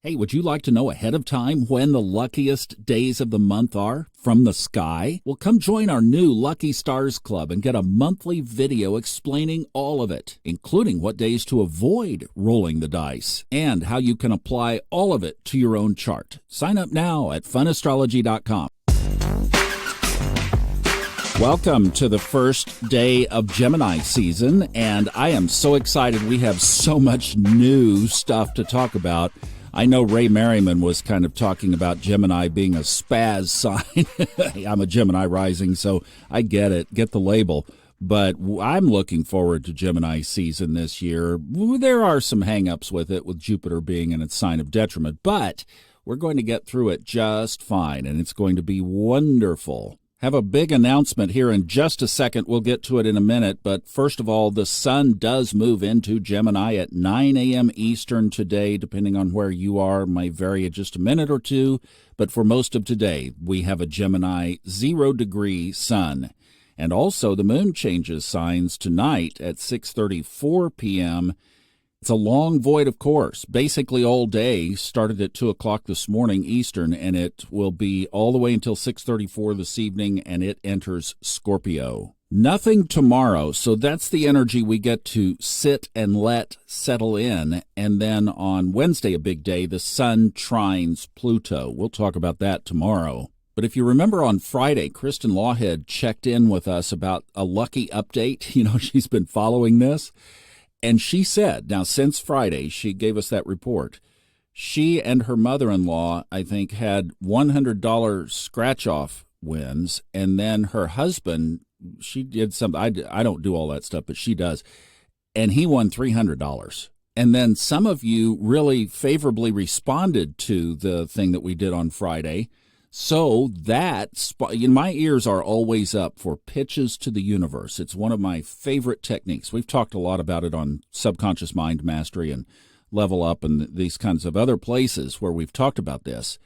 Hey, would you like to know ahead of time when the luckiest days of the month are from the sky? Well, come join our new Lucky Stars Club and get a monthly video explaining all of it, including what days to avoid rolling the dice and how you can apply all of it to your own chart. Sign up now at funastrology.com. Welcome to the first day of Gemini season, and I am so excited. We have so much new stuff to talk about. I know Ray Merriman was kind of talking about Gemini being a spaz sign. I'm a Gemini rising, so I get it, get the label. But I'm looking forward to Gemini season this year. There are some hang-ups with it, with Jupiter being in its sign of detriment, but we're going to get through it just fine, and it's going to be wonderful. Have a big announcement here in just a second. We'll get to it in a minute. But first of all, the sun does move into Gemini at 9 a.m. Eastern today, depending on where you are. It might vary in just a minute or two. But for most of today, we have a Gemini 0-degree sun. And also the moon changes signs tonight at 6:34 p.m. It's a long void, of course, basically all day. Started at 2 o'clock this morning Eastern, and it will be all the way until 6:34 this evening, and it enters Scorpio. Nothing tomorrow, so that's the energy we get to sit and let settle in. And then on Wednesday, a big day, the sun trines Pluto. We'll talk about that tomorrow. But if you remember on Friday, Kristen Lawhead checked in with us about a lucky update. You know, she's been following this. And she said, now since Friday, she gave us that report, she and her mother-in-law, I think, had $100 scratch-off wins, and then her husband, she did something, I don't do all that stuff, but she does, and he won $300. And then some of you really favorably responded to the thing that we did on Friday. So that, my ears are always up for pitches to the universe. It's one of my favorite techniques. We've talked a lot about it on Subconscious Mind Mastery and Level Up and these kinds of other places where we've talked about this.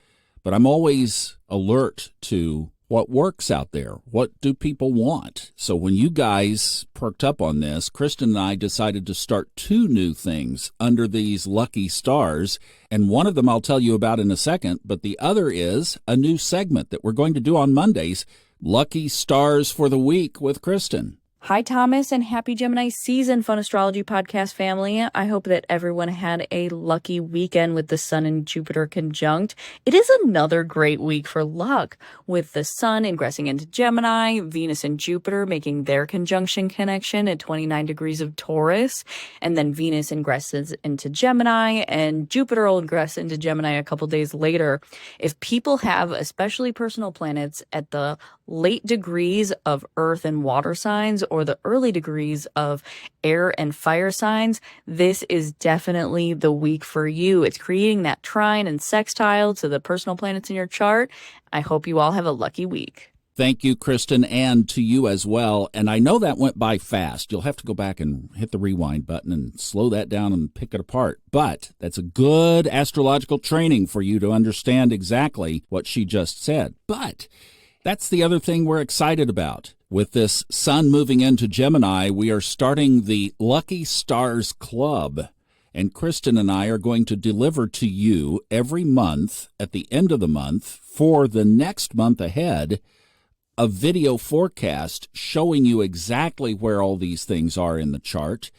But I'm always alert to what works out there. What do people want? So when you guys perked up on this, Kristen and I decided to start 2 new things under these lucky stars. And one of them I'll tell you about in a second, but the other is a new segment that we're going to do on Mondays, Lucky Stars for the Week with Kristen. Hi, Thomas, and happy Gemini season, Fun Astrology podcast family. I hope that everyone had a lucky weekend with the sun and Jupiter conjunct. It is another great week for luck, with the sun ingressing into Gemini, Venus and Jupiter making their conjunction connection at 29 degrees of Taurus, and then Venus ingresses into Gemini, and Jupiter will ingress into Gemini a couple days later. If people have especially personal planets at the late degrees of earth and water signs or the early degrees of air and fire signs, this is definitely the week for you. It's creating that trine and sextile to the personal planets in your chart. I hope you all have a lucky week. Thank you, Kristen, and to you as well. And I know that went by fast. You'll have to go back and hit the rewind button and slow that down and pick it apart. But that's a good astrological training for you to understand exactly what she just said. But that's the other thing we're excited about. With this sun moving into Gemini, we are starting the Lucky Stars Club. And Kristen and I are going to deliver to you every month, at the end of the month, for the next month ahead, a video forecast showing you exactly where all these things are in the chart,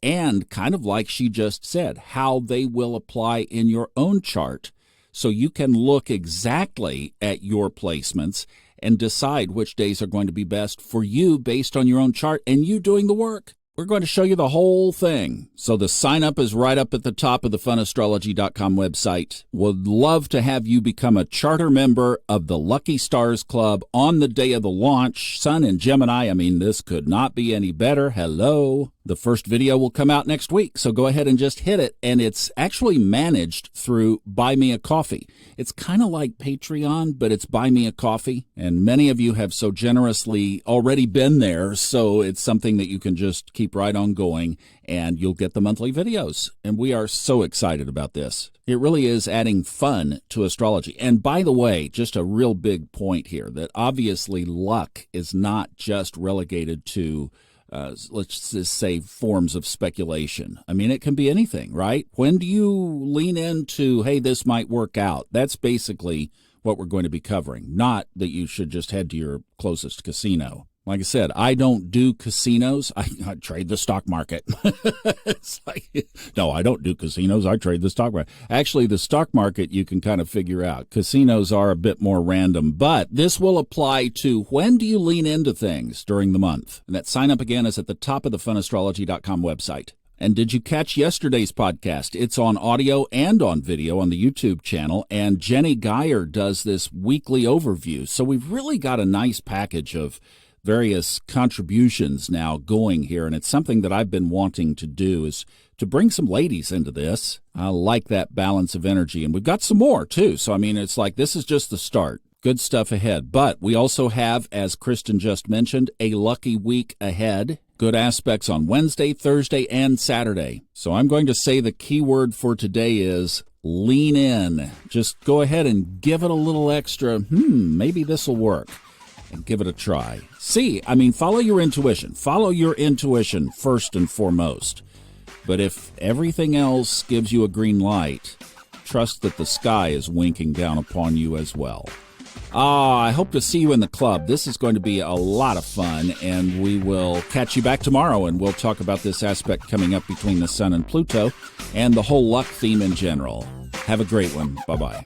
and kind of like she just said, how they will apply in your own chart, so you can look exactly at your placements and decide which days are going to be best for you based on your own chart and you doing the work. We're going to show you the whole thing. So the sign up is right up at the top of the funastrology.com website. Would love to have you become a charter member of the Lucky Stars Club on the day of the launch. Sun in Gemini, I mean, this could not be any better. Hello. The first video will come out next week, so go ahead and just hit it. And it's actually managed through Buy Me a Coffee. It's kind of like Patreon, but it's Buy Me a Coffee. And many of you have so generously already been there, so it's something that you can just keep right on going, and you'll get the monthly videos. And we are so excited about this. It really is adding fun to astrology. And by the way, just a real big point here, that obviously luck is not just relegated to let's just say, forms of speculation. I mean, it can be anything, right? When do you lean into, hey, this might work out? That's basically what we're going to be covering, not that you should just head to your closest casino. Like I said, I don't do casinos. I trade the stock market. It's like, no, I don't do casinos. I trade the stock market. Actually, the stock market you can kind of figure out. Casinos are a bit more random, but this will apply to when do you lean into things during the month. And that sign up again is at the top of the funastrology.com website. And did you catch yesterday's podcast? It's on audio and on video on the YouTube channel, and Jenny Geyer does this weekly overview. So we've really got a nice package of various contributions now going here, and it's something that I've been wanting to do, is to bring some ladies into this. I like that balance of energy, and we've got some more too. So I mean, it's like this is just the start. Good stuff ahead. But we also have, as Kristen just mentioned, a lucky week ahead. Good aspects on Wednesday, Thursday, and Saturday. So I'm going to say the key word for today is lean in. Just go ahead and give it a little extra, maybe this will work. And give it a try. Follow your intuition. Follow your intuition first and foremost. But if everything else gives you a green light, trust that the sky is winking down upon you as well. I hope to see you in the club. This is going to be a lot of fun, and we will catch you back tomorrow, and we'll talk about this aspect coming up between the Sun and Pluto and the whole luck theme in general. Have a great one. Bye-bye.